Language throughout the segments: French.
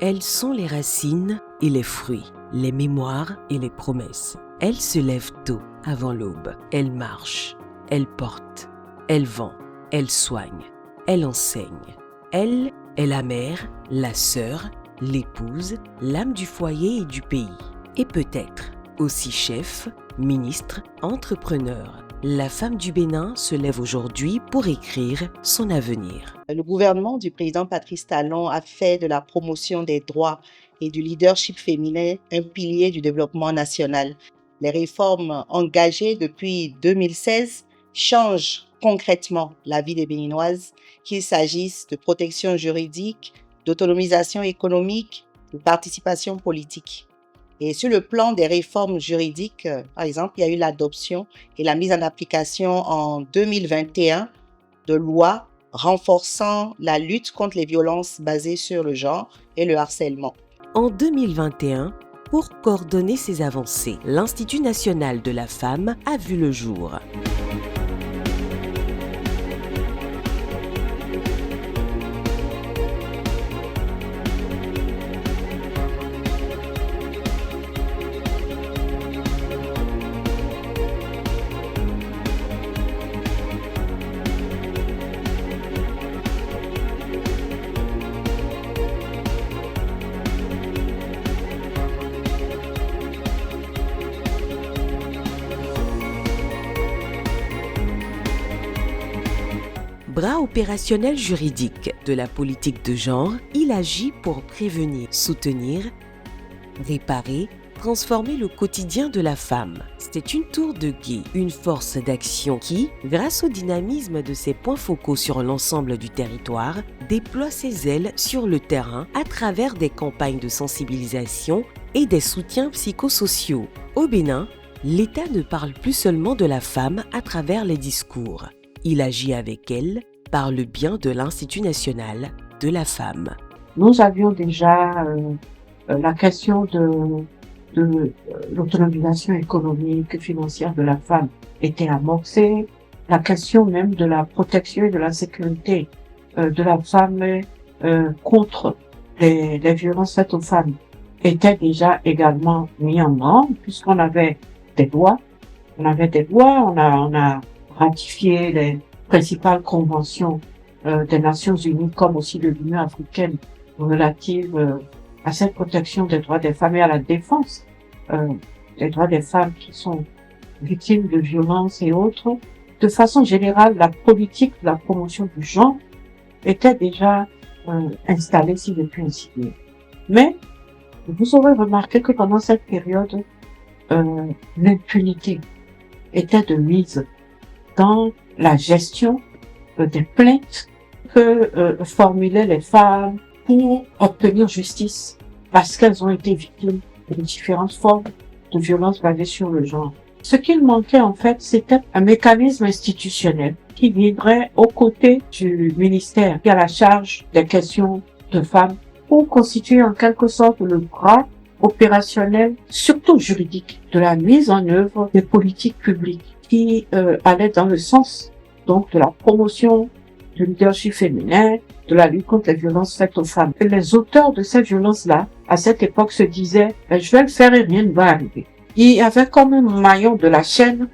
Elles sont les racines et les fruits, les mémoires et les promesses. Elles se lèvent tôt, avant l'aube. Elles marchent, elles portent, elles vendent, elles soignent, elles enseignent. Elle est la mère, la sœur, l'épouse, l'âme du foyer et du pays. Et peut-être aussi chef, ministre, entrepreneur. La femme du Bénin se lève aujourd'hui pour écrire son avenir. Le gouvernement du président Patrice Talon a fait de la promotion des droits et du leadership féminin un pilier du développement national. Les réformes engagées depuis 2016 changent concrètement la vie des Béninoises, qu'il s'agisse de protection juridique, d'autonomisation économique, de participation politique. Et sur le plan des réformes juridiques, par exemple, il y a eu l'adoption et la mise en application en 2021 de lois renforçant la lutte contre les violences basées sur le genre et le harcèlement. En 2021, pour coordonner ces avancées, l'Institut national de la femme a vu le jour. Bras opérationnel juridique de la politique de genre, il agit pour prévenir, soutenir, réparer, transformer le quotidien de la femme. C'est une tour de guet, une force d'action qui, grâce au dynamisme de ses points focaux sur l'ensemble du territoire, déploie ses ailes sur le terrain à travers des campagnes de sensibilisation et des soutiens psychosociaux. Au Bénin, l'État ne parle plus seulement de la femme à travers les discours. Il agit avec elle par le bien de l'Institut national de la femme. Nous avions déjà la question de l'autonomisation économique et financière de la femme était amorcée. La question même de la protection et de la sécurité de la femme contre les violences faites aux femmes était déjà également mis en branle puisqu'on avait des lois. On a ratifié les principales conventions des Nations Unies comme aussi de l'Union africaine relative à cette protection des droits des femmes et à la défense des droits des femmes qui sont victimes de violences et autres. De façon générale, la politique de la promotion du genre était déjà installée, si je puis ainsi dire. Mais vous aurez remarqué que pendant cette période, l'impunité était de mise dans la gestion des plaintes que formulaient les femmes pour obtenir justice parce qu'elles ont été victimes de différentes formes de violences basées sur le genre. Ce qu'il manquait en fait, c'était un mécanisme institutionnel qui viendrait aux côtés du ministère qui a la charge des questions de femmes pour constituer en quelque sorte le bras opérationnel, surtout juridique, de la mise en œuvre des politiques publiques qui allaient dans le sens donc de la promotion du leadership féminin, de la lutte contre les violences faites aux femmes. Et les auteurs de ces violences-là, à cette époque, se disaient je vais le faire et rien ne va arriver. Il y avait comme un maillon de la chaîne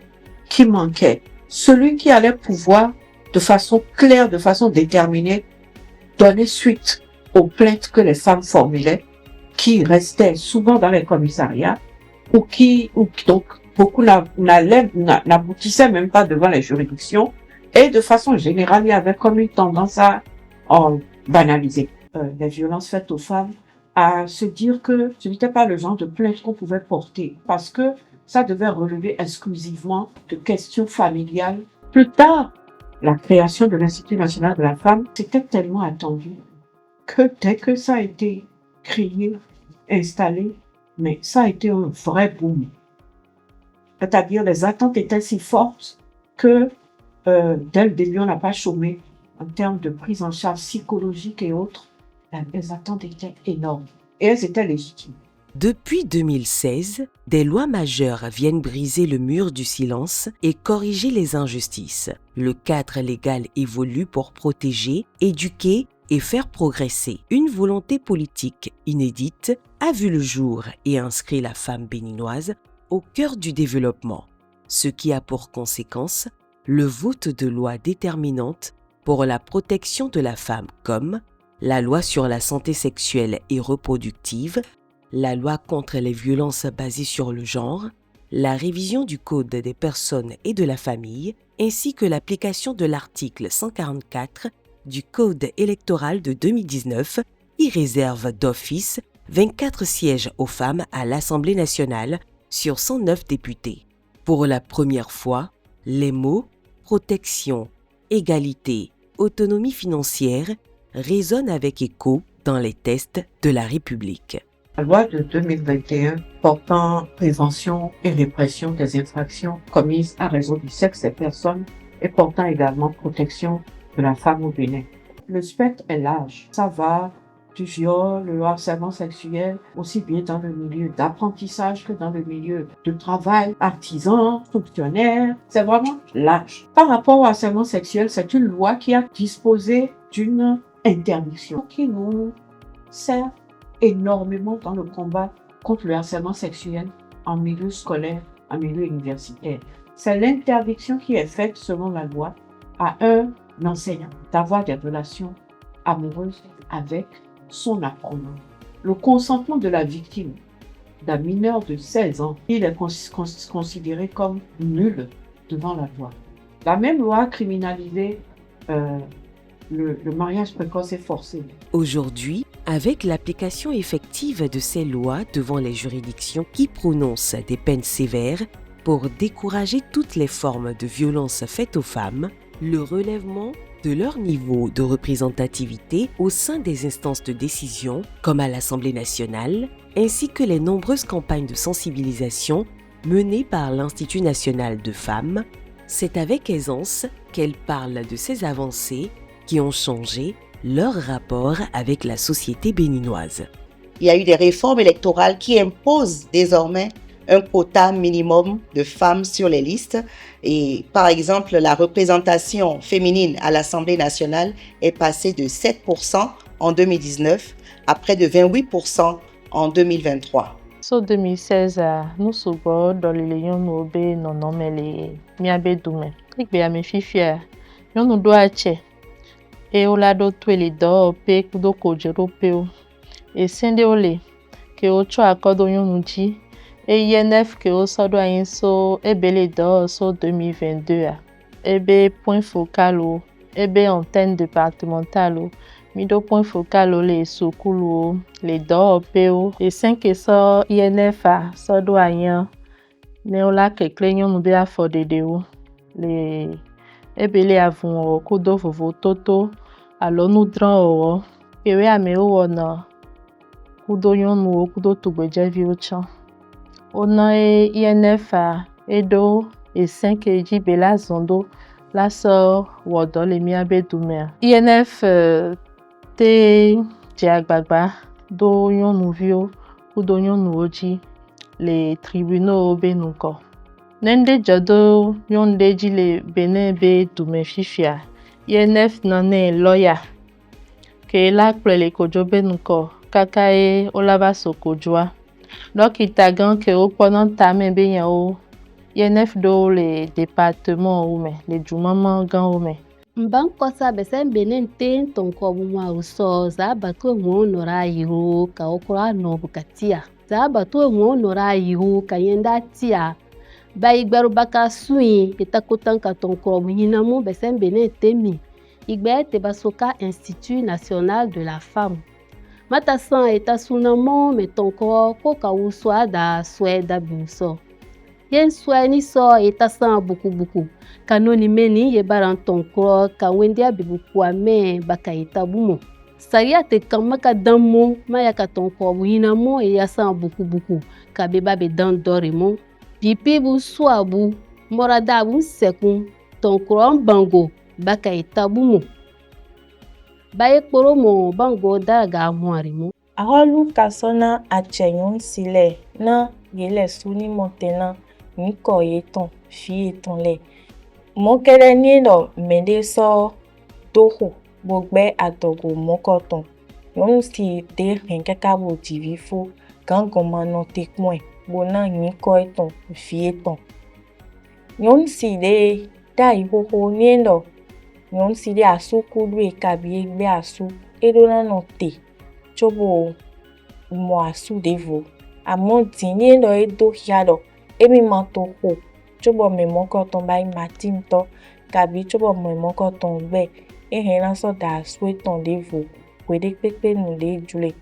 qui manquait. Celui qui allait pouvoir, de façon claire, de façon déterminée, donner suite aux plaintes que les femmes formulaient, qui restaient souvent dans les commissariats, ou donc beaucoup n'aboutissaient même pas devant les juridictions, et de façon générale, il y avait comme une tendance à banaliser les violences faites aux femmes, à se dire que ce n'était pas le genre de plainte qu'on pouvait porter, parce que ça devait relever exclusivement de questions familiales. Plus tard, la création de l'Institut national de la femme, c'était tellement attendu que dès que ça a été créé, installé, mais ça a été un vrai boom. C'est-à-dire, les attentes étaient si fortes que dès le début, on n'a pas chômé en termes de prise en charge psychologique et autres. Les attentes étaient énormes et elles étaient légitimes. Depuis 2016, des lois majeures viennent briser le mur du silence et corriger les injustices. Le cadre légal évolue pour protéger, éduquer et faire progresser. Une volonté politique inédite a vu le jour et inscrit la femme béninoise au cœur du développement, ce qui a pour conséquence le vote de lois déterminantes pour la protection de la femme comme la loi sur la santé sexuelle et reproductive, la loi contre les violences basées sur le genre, la révision du Code des personnes et de la famille, ainsi que l'application de l'article 144 du Code électoral de 2019 qui réserve d'office 24 sièges aux femmes à l'Assemblée nationale sur 109 députés. Pour la première fois, les mots protection, égalité, autonomie financière résonnent avec écho dans les textes de la République. La loi de 2021 portant prévention et répression des infractions commises à raison du sexe des personnes et portant également protection de la femme au Bénin. Le spectre est large. Ça va du viol, le harcèlement sexuel, aussi bien dans le milieu d'apprentissage que dans le milieu de travail, artisan, fonctionnaire. C'est vraiment large. Par rapport au harcèlement sexuel, c'est une loi qui a disposé d'une interdiction qui nous sert énormément dans le combat contre le harcèlement sexuel en milieu scolaire, en milieu universitaire. C'est l'interdiction qui est faite selon la loi à un enseignant d'avoir des relations amoureuses avec son apprenant. Le consentement de la victime d'un mineur de 16 ans, il est considéré comme nul devant la loi. La même loi a criminalisé le mariage précoce et forcé. Aujourd'hui, avec l'application effective de ces lois devant les juridictions qui prononcent des peines sévères pour décourager toutes les formes de violence faites aux femmes, le relèvement de leur niveau de représentativité au sein des instances de décision, comme à l'Assemblée nationale, ainsi que les nombreuses campagnes de sensibilisation menées par l'Institut national de femmes, c'est avec aisance qu'elles parlent de ces avancées qui ont changé leur rapport avec la société béninoise. Il y a eu des réformes électorales qui imposent désormais un quota minimum de femmes sur les listes. Et par exemple, la représentation féminine à l'Assemblée nationale est passée de 7% en 2019 à près de 28% en 2023. En 2016, nous sommes dans les lions nous non nommé les miabe dume. Ik be ame fifia. Nous doit ache. Et au lado tu les do pe kudo kojero pe o. Et sende ole que ocho akodo yon ji. Et INF que au sodo ayin so ebele do so 2022 a. Ebe point focal o. Ebe antenne départementale o. Mido point focal o le sokulu o. Les do pe o. Et 5 que so INF a sodo ayin. Ne ola ke klenyon nou be a fodede o. Les ebele avon o kudo vovo toto. Alors nous dran o. Ewe ame o na. Kudo yon nou o kudo tugbeje vi o chan. Ona INF a edo et 5 eji bela zondo la so wodo le miabe dume. INF te diagbagba do yon nou vio kudo yon nou oji les tribunaux benuko. Nende jodo yon deji le bene be dume fifia. INF nane lawyer ke la plele kojo benuko kakae olaba sokojwa. Donc il t'a gan que au pendant ta main bien au INF do les départements ou mais les jumama gan ou mais Mban kosa besen benen ten ton ko mwa uso za batu mo nora yiru ka okora no bukatia za batu mo nora yiru ka yenda tia ba igberu baka sui itakotan ka ton ko munyina mo besen benen temi igbe te basoka Institut national de la femme matasan etasunamo metonko ko ka uswa da sweda binso yen swani so etasan buku kanoni meni ye baran tonko ka wendia bibuku ame baka itabumo saria te kamaka dammo maya ka tonko buina mo e yasan buku ka beba be dan dorimo pipi bu swabu morada bu sekun tonko bango baka itabumo baye kporomo bango daga muarimo Aholu kasona acheyon sile na yele suni montena niko yeton fi eton le. Mokere ni lo mende so doho bogbe adogo mokoton. Yon si de renkeka bo divifo, gangoma no tekmoe, bona niko eton, fieton. Yon si de da ihoho niendo, yon si de asu kudu e kabi egbe asu, edona no te, chobo mo asu devo. Amon niendo edo hiado, emi mato ho, chobo me mokoton bai matinto, kabi chobo me mokoton be, e hena so da asu eton devo, kwede pepe no de jule.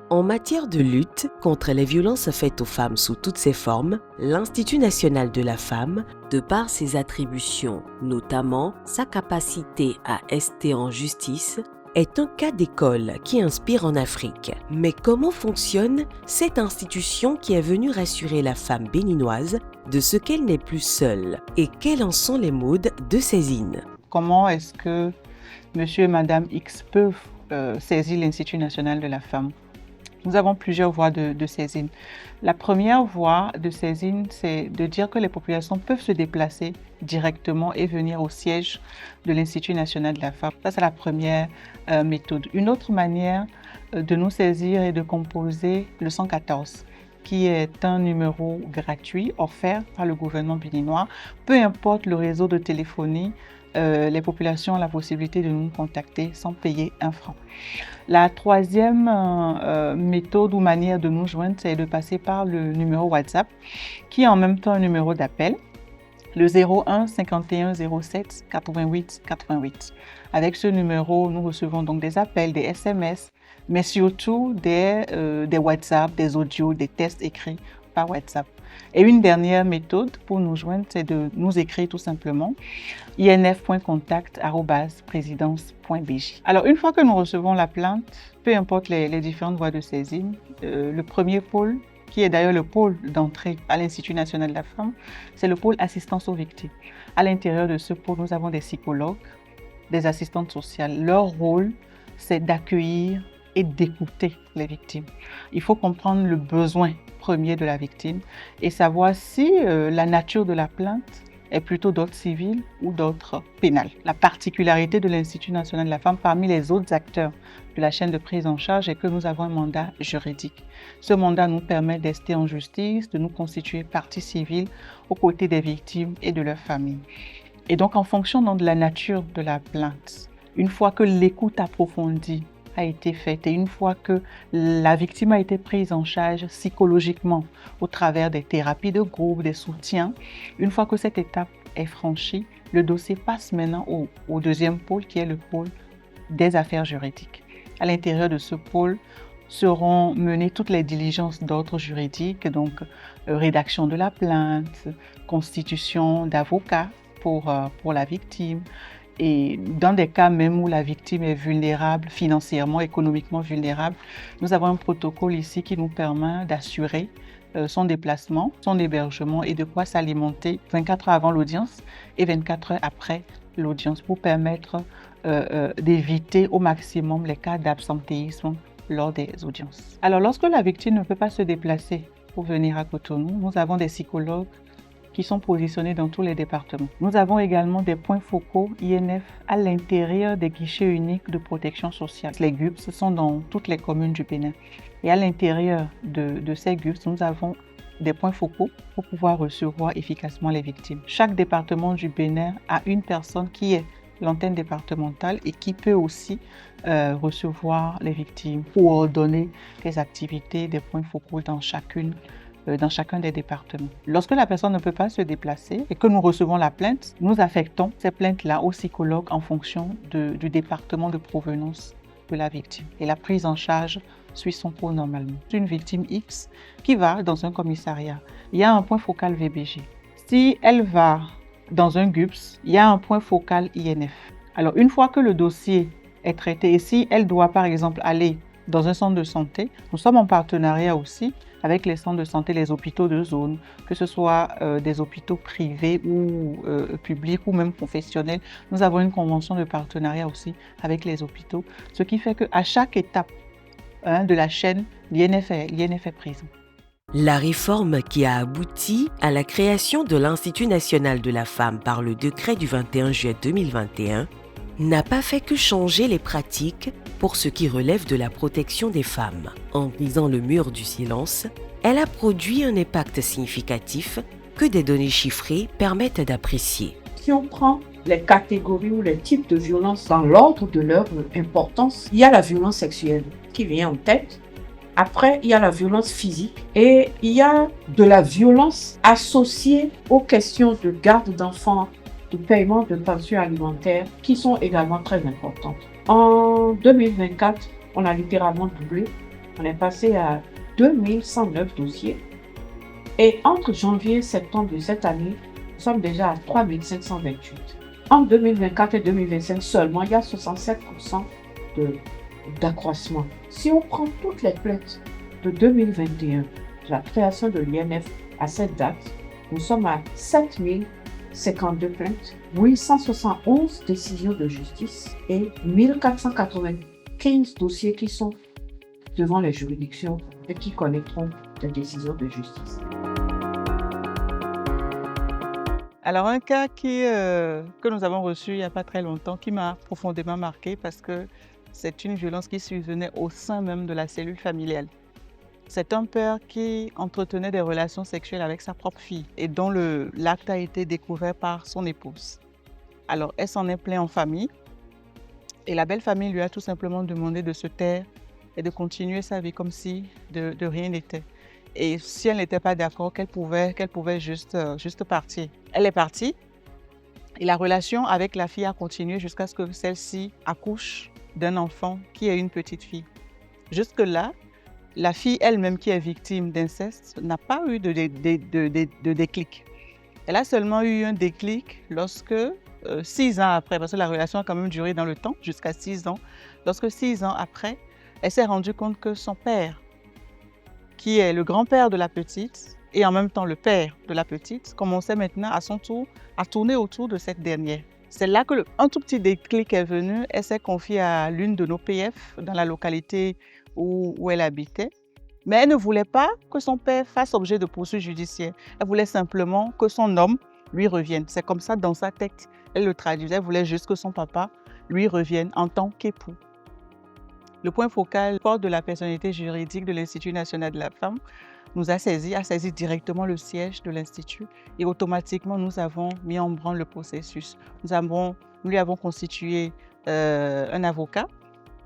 En matière de lutte contre les violences faites aux femmes sous toutes ses formes, l'Institut national de la femme, de par ses attributions, notamment sa capacité à ester en justice, est un cas d'école qui inspire en Afrique. Mais comment fonctionne cette institution qui est venue rassurer la femme béninoise de ce qu'elle n'est plus seule et quels en sont les modes de saisine? Comment est-ce que monsieur et madame X peuvent saisir l'Institut national de la femme? Nous avons plusieurs voies de saisine. La première voie de saisine, c'est de dire que les populations peuvent se déplacer directement et venir au siège de l'Institut national de la femme. Ça, c'est la première méthode. Une autre manière de nous saisir est de composer le 114, qui est un numéro gratuit offert par le gouvernement béninois. Peu importe le réseau de téléphonie, les populations ont la possibilité de nous contacter sans payer un franc. La troisième méthode ou manière de nous joindre, c'est de passer par le numéro WhatsApp, qui est en même temps un numéro d'appel, le 01 51 07 88 88. Avec ce numéro, nous recevons donc des appels, des SMS, mais surtout des WhatsApp, des audios, des textes écrits par WhatsApp. Et une dernière méthode pour nous joindre, c'est de nous écrire tout simplement inf.contact@presidence.bj. Alors, une fois que nous recevons la plainte, peu importe les différentes voies de saisine, le premier pôle, qui est d'ailleurs le pôle d'entrée à l'Institut national de la femme, c'est le pôle assistance aux victimes. À l'intérieur de ce pôle, nous avons des psychologues, des assistantes sociales. Leur rôle, c'est d'accueillir et d'écouter les victimes. Il faut comprendre le besoin premier de la victime et savoir si la nature de la plainte est plutôt d'ordre civil ou d'ordre pénal. La particularité de l'Institut national de la femme parmi les autres acteurs de la chaîne de prise en charge est que nous avons un mandat juridique. Ce mandat nous permet d'ester en justice, de nous constituer partie civile aux côtés des victimes et de leurs familles. Et donc en fonction de la nature de la plainte, une fois que l'écoute approfondie a été faite et une fois que la victime a été prise en charge psychologiquement au travers des thérapies de groupe, des soutiens, une fois que cette étape est franchie, le dossier passe maintenant au deuxième pôle qui est le pôle des affaires juridiques. À l'intérieur de ce pôle seront menées toutes les diligences d'ordre juridique, donc rédaction de la plainte, constitution d'avocats pour la victime, et dans des cas même où la victime est vulnérable, financièrement, économiquement vulnérable, nous avons un protocole ici qui nous permet d'assurer son déplacement, son hébergement et de quoi s'alimenter 24 heures avant l'audience et 24 heures après l'audience pour permettre d'éviter au maximum les cas d'absentéisme lors des audiences. Alors lorsque la victime ne peut pas se déplacer pour venir à Cotonou, nous avons des psychologues qui sont positionnés dans tous les départements. Nous avons également des points focaux INF à l'intérieur des guichets uniques de protection sociale. Les GUPS sont dans toutes les communes du Bénin. Et à l'intérieur de ces GUPS, nous avons des points focaux pour pouvoir recevoir efficacement les victimes. Chaque département du Bénin a une personne qui est l'antenne départementale et qui peut aussi recevoir les victimes ou ordonner des activités, des points focaux dans chacun des départements. Lorsque la personne ne peut pas se déplacer et que nous recevons la plainte, nous affectons ces plaintes-là au psychologue en fonction du département de provenance de la victime. Et la prise en charge suit son cours normalement. Une victime X qui va dans un commissariat, il y a un point focal VBG. Si elle va dans un GUPS, il y a un point focal INF. Alors une fois que le dossier est traité et si elle doit par exemple aller dans un centre de santé, nous sommes en partenariat aussi avec les centres de santé, les hôpitaux de zone, que ce soit des hôpitaux privés ou publics ou même professionnels. Nous avons une convention de partenariat aussi avec les hôpitaux, ce qui fait qu'à chaque étape de la chaîne, l'INF est présent. La réforme qui a abouti à la création de l'Institut national de la femme par le décret du 21 juillet 2021 n'a pas fait que changer les pratiques pour ce qui relève de la protection des femmes. En brisant le mur du silence, elle a produit un impact significatif que des données chiffrées permettent d'apprécier. Si on prend les catégories ou les types de violences dans l'ordre de leur importance, il y a la violence sexuelle qui vient en tête. Après, il y a la violence physique et il y a de la violence associée aux questions de garde d'enfants, de paiement de pensions alimentaires qui sont également très importantes. En 2024, on a littéralement doublé. On est passé à 2109 dossiers. Et entre janvier et septembre de cette année, nous sommes déjà à 3528. En 2024 et 2025 seulement, il y a 67% d'accroissement. Si on prend toutes les plaintes de 2021, de la création de l'INF à cette date, nous sommes à 7052 plaintes, 871 décisions de justice et 1495 dossiers qui sont devant les juridictions et qui connaîtront des décisions de justice. Alors un cas que nous avons reçu il n'y a pas très longtemps, qui m'a profondément marqué parce que c'est une violence qui survenait au sein même de la cellule familiale. C'est un père qui entretenait des relations sexuelles avec sa propre fille et dont l'acte a été découvert par son épouse. Alors elle s'en est plainte en famille et la belle famille lui a tout simplement demandé de se taire et de continuer sa vie comme si de rien n'était. Et si elle n'était pas d'accord, qu'elle pouvait juste partir. Elle est partie et la relation avec la fille a continué jusqu'à ce que celle-ci accouche d'un enfant qui est une petite fille. Jusque-là, la fille elle-même qui est victime d'inceste n'a pas eu de déclic. Elle a seulement eu un déclic lorsque, 6 ans après, parce que la relation a quand même duré dans le temps, jusqu'à 6 ans, lorsque 6 ans après, elle s'est rendue compte que son père, qui est le grand-père de la petite et en même temps le père de la petite, commençait maintenant à son tour à tourner autour de cette dernière. C'est là que un tout petit déclic est venu. Elle s'est confiée à l'une de nos PF dans la localité où elle habitait. Mais elle ne voulait pas que son père fasse objet de poursuites judiciaires. Elle voulait simplement que son homme lui revienne. C'est comme ça dans sa tête. Elle le traduisait. Elle voulait juste que son papa lui revienne en tant qu'époux. Le point focal fort de la personnalité juridique de l'Institut national de la femme nous a saisi directement le siège de l'Institut et automatiquement nous avons mis en branle le processus. Nous lui avons constitué un avocat,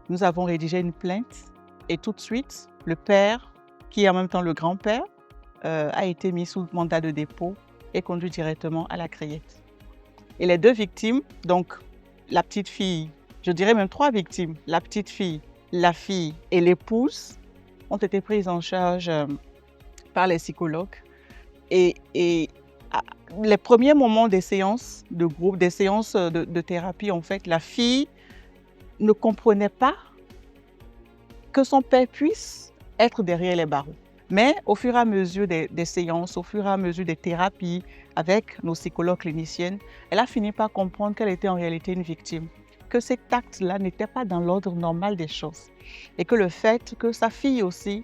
nous avons rédigé une plainte et tout de suite, le père, qui est en même temps le grand-père, a été mis sous mandat de dépôt et conduit directement à la criette. Et les 2 victimes, donc la petite fille, je dirais même 3 victimes, la petite fille, la fille et l'épouse ont été prises en charge par les psychologues. Et les premiers moments des séances de groupe, des séances de thérapie, en fait, la fille ne comprenait pas que son père puisse être derrière les barreaux. Mais au fur et à mesure des séances, au fur et à mesure des thérapies avec nos psychologues cliniciennes, elle a fini par comprendre qu'elle était en réalité une victime, que cet acte-là n'était pas dans l'ordre normal des choses et que le fait que sa fille aussi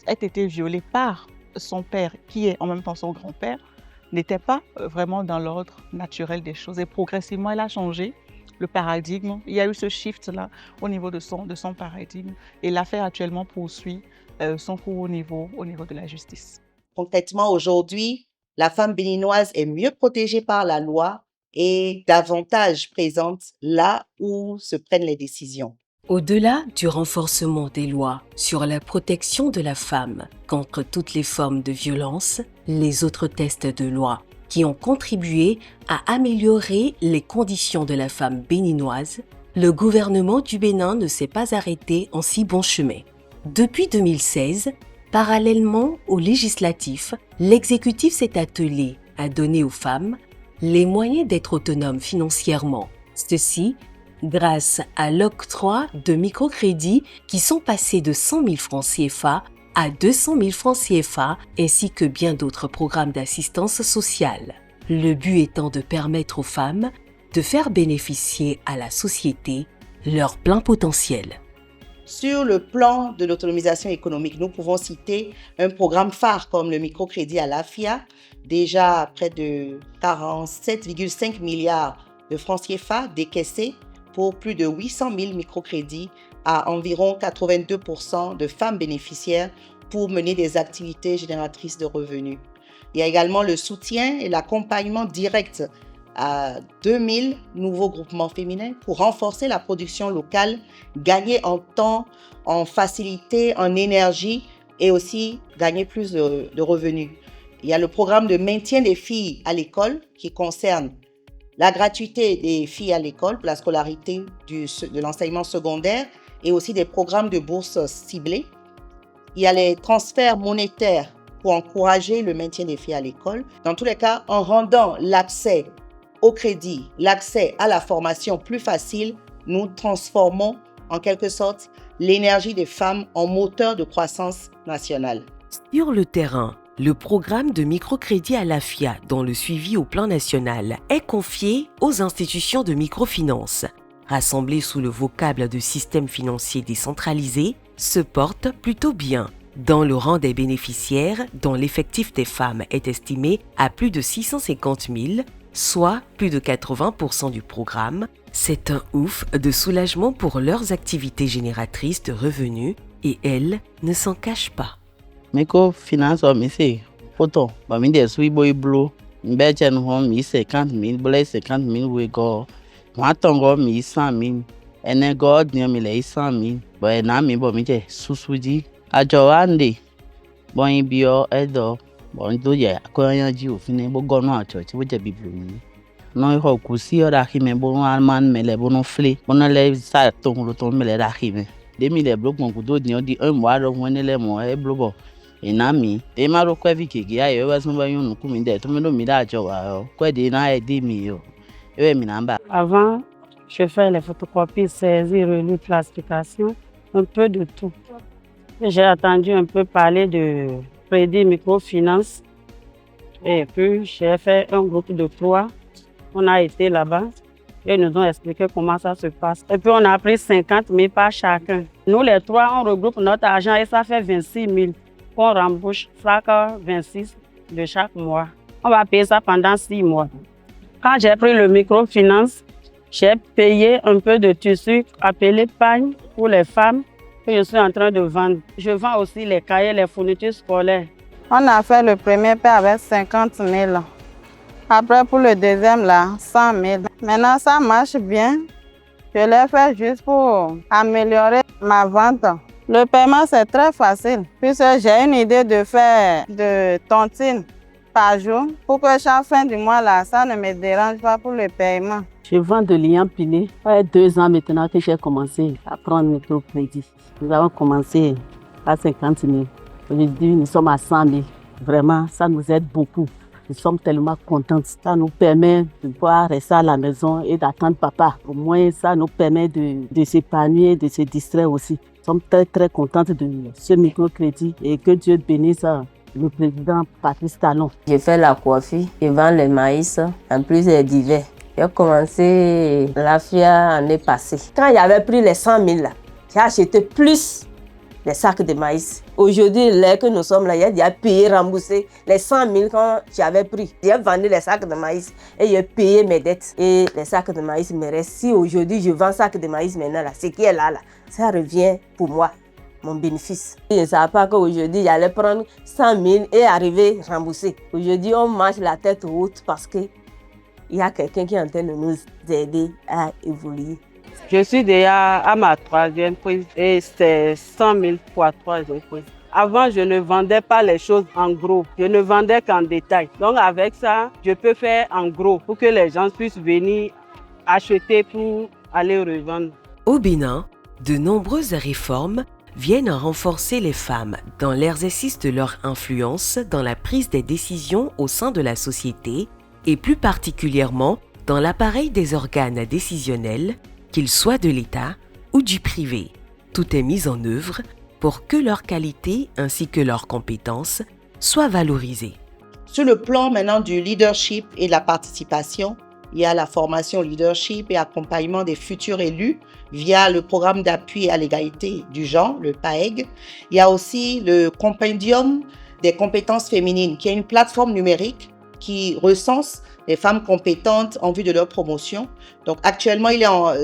ait été violée par son père, qui est en même temps son grand-père, n'était pas vraiment dans l'ordre naturel des choses. Et progressivement, elle a changé le paradigme. Il y a eu ce shift-là au niveau de son paradigme. Et l'affaire actuellement poursuit son cours au niveau de la justice. Concrètement, aujourd'hui, la femme béninoise est mieux protégée par la loi et davantage présente là où se prennent les décisions. Au-delà du renforcement des lois sur la protection de la femme contre toutes les formes de violence, les autres textes de loi qui ont contribué à améliorer les conditions de la femme béninoise, le gouvernement du Bénin ne s'est pas arrêté en si bon chemin. Depuis 2016, parallèlement aux législatifs, l'exécutif s'est attelé à donner aux femmes les moyens d'être autonomes financièrement. Ceci grâce à l'octroi de microcrédits qui sont passés de 100 000 francs CFA à 200 000 francs CFA ainsi que bien d'autres programmes d'assistance sociale. Le but étant de permettre aux femmes de faire bénéficier à la société leur plein potentiel. Sur le plan de l'autonomisation économique, nous pouvons citer un programme phare comme le microcrédit à l'AFIA, déjà près de 47,5 milliards de francs CFA décaissés pour plus de 800 000 microcrédits à environ 82% de femmes bénéficiaires pour mener des activités génératrices de revenus. Il y a également le soutien et l'accompagnement direct à 2000 nouveaux groupements féminins pour renforcer la production locale, gagner en temps, en facilité, en énergie et aussi gagner plus de revenus. Il y a le programme de maintien des filles à l'école qui concerne la gratuité des filles à l'école pour la scolarité de l'enseignement secondaire et aussi des programmes de bourses ciblées. Il y a les transferts monétaires pour encourager le maintien des filles à l'école. Dans tous les cas, en rendant l'accès au crédit, l'accès à la formation plus facile, nous transformons en quelque sorte l'énergie des femmes en moteur de croissance nationale. Sur le terrain, le programme de microcrédit à la FIA, dont le suivi au plan national, est confié aux institutions de microfinance. Rassemblées sous le vocable de système financier décentralisé, se porte plutôt bien. Dans le rang des bénéficiaires, dont l'effectif des femmes est estimé à plus de 650 000, soit plus de 80% du programme, c'est un ouf de soulagement pour leurs activités génératrices de revenus et elles ne s'en cachent pas. Microfinance c'est photo, mi des sui boy blue, m'betchen home mi 50 000, blé 50 000 we go. Moi tongo mi 100 000, ene go dia mi le 100 000, boy na mi bo mi je susuji. Ajo ande, bon bio edo, bon do ye akoyan ji ofin bo go no church bo je biblu ni. No ho kusi ora hime bo man mele bo no fle, bo no le sa tongo to mele da hime. Demi le bloc mon kudo di odi un mois ro won le mo e blobo. Enami, te ma ro kwa vike gi ayo wa so ba yun ku mi de to me no mi da jo wa o. Kwa de na e di mi yo. Ewe mi namba. Avant, je fais les photocopies, saisies, relis, classification, un peu de tout. J'ai attendu un peu parler de crédit microfinance et puis j'ai fait un groupe de 3. On a été là-bas et ils nous ont expliqué comment ça se passe. Et puis on a pris 50 000 par chacun. Nous les 3, on regroupe notre argent et ça fait 26 000 qu'on rembourse chaque 26 de chaque mois. On va payer ça pendant 6 mois. Quand j'ai pris le microfinance, j'ai payé un peu de tissu appelé pagne pour les femmes que je suis en train de vendre. Je vends aussi les cahiers, les fournitures scolaires. On a fait le premier paie avec 50 000. Après, pour le deuxième, là, 100 000. Maintenant, ça marche bien. Je l'ai fait juste pour améliorer ma vente. Le paiement, c'est très facile, puisque j'ai une idée de faire de tontines par jour pour que chaque fin du mois, là, ça ne me dérange pas pour le paiement. Je vends de liens pilés. Ça fait 2 ans maintenant que j'ai commencé à prendre le microcrédit. Nous avons commencé à 50 000. Aujourd'hui, nous sommes à 100 000. Vraiment, ça nous aide beaucoup. Nous sommes tellement contents. Ça nous permet de pouvoir rester à la maison et d'attendre papa. Au moins, ça nous permet de s'épanouir, de se distraire aussi. Nous sommes très, très contents de ce microcrédit et que Dieu bénisse le président Patrice Talon. J'ai fait la coiffure, je vends le maïs, en plus d'hiver. J'ai commencé la FIA l'année passée. Quand j'avais pris les 100 000 là, j'ai acheté plus les sacs de maïs. Aujourd'hui, là que nous sommes là, j'ai déjà payé, remboursé les 100 000 quand j'avais pris. J'ai vendu les sacs de maïs et j'ai payé mes dettes. Et les sacs de maïs me restent. Si aujourd'hui je vends sacs de maïs maintenant, là, ce qui est là, ça revient pour moi, mon bénéfice. Je ne savais pas qu'aujourd'hui, j'allais prendre 100 000 et arriver à rembourser. Aujourd'hui, on marche la tête haute parce qu'il y a quelqu'un qui est en train de nous aider à évoluer. Je suis déjà à ma 3e prise et c'est 100 000 fois 3e prise. Avant, je ne vendais pas les choses en gros, je ne vendais qu'en détail. Donc avec ça, je peux faire en gros pour que les gens puissent venir acheter pour aller revendre. Au Bénin, de nombreuses réformes viennent renforcer les femmes dans l'exercice de leur influence dans la prise des décisions au sein de la société et plus particulièrement dans l'appareil des organes décisionnels, qu'ils soient de l'État ou du privé. Tout est mis en œuvre pour que leur qualité ainsi que leurs compétences soient valorisées. Sur le plan maintenant du leadership et de la participation, il y a la formation leadership et accompagnement des futurs élus via le programme d'appui à l'égalité du genre, le PAEG. Il y a aussi le compendium des compétences féminines, qui est une plateforme numérique qui recense les femmes compétentes en vue de leur promotion. Donc actuellement,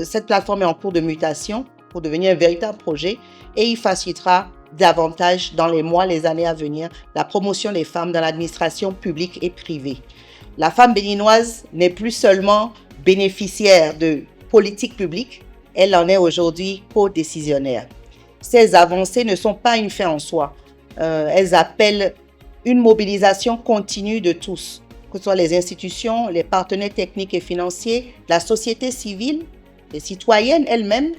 cette plateforme est en cours de mutation pour devenir un véritable projet et il facilitera davantage dans les mois, les années à venir, la promotion des femmes dans l'administration publique et privée. La femme béninoise n'est plus seulement bénéficiaire de politiques publiques, elle en est aujourd'hui co-décisionnaire. Ces avancées ne sont pas une fin en soi. Elles appellent une mobilisation continue de tous, que ce soit les institutions, les partenaires techniques et financiers, la société civile, les citoyennes elles-mêmes.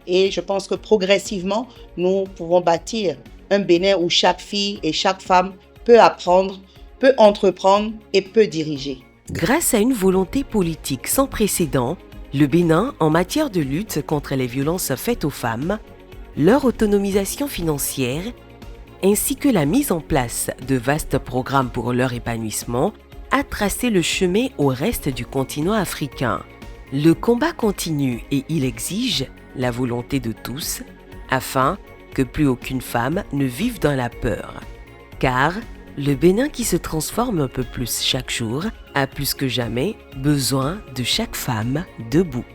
Et je pense que progressivement, nous pouvons bâtir un Bénin où chaque fille et chaque femme peut apprendre, peut entreprendre et peut diriger. Grâce à une volonté politique sans précédent, le Bénin, en matière de lutte contre les violences faites aux femmes, leur autonomisation financière, ainsi que la mise en place de vastes programmes pour leur épanouissement, a tracé le chemin au reste du continent africain. Le combat continue et il exige la volonté de tous, afin que plus aucune femme ne vive dans la peur. Car le Bénin qui se transforme un peu plus chaque jour a plus que jamais besoin de chaque femme debout.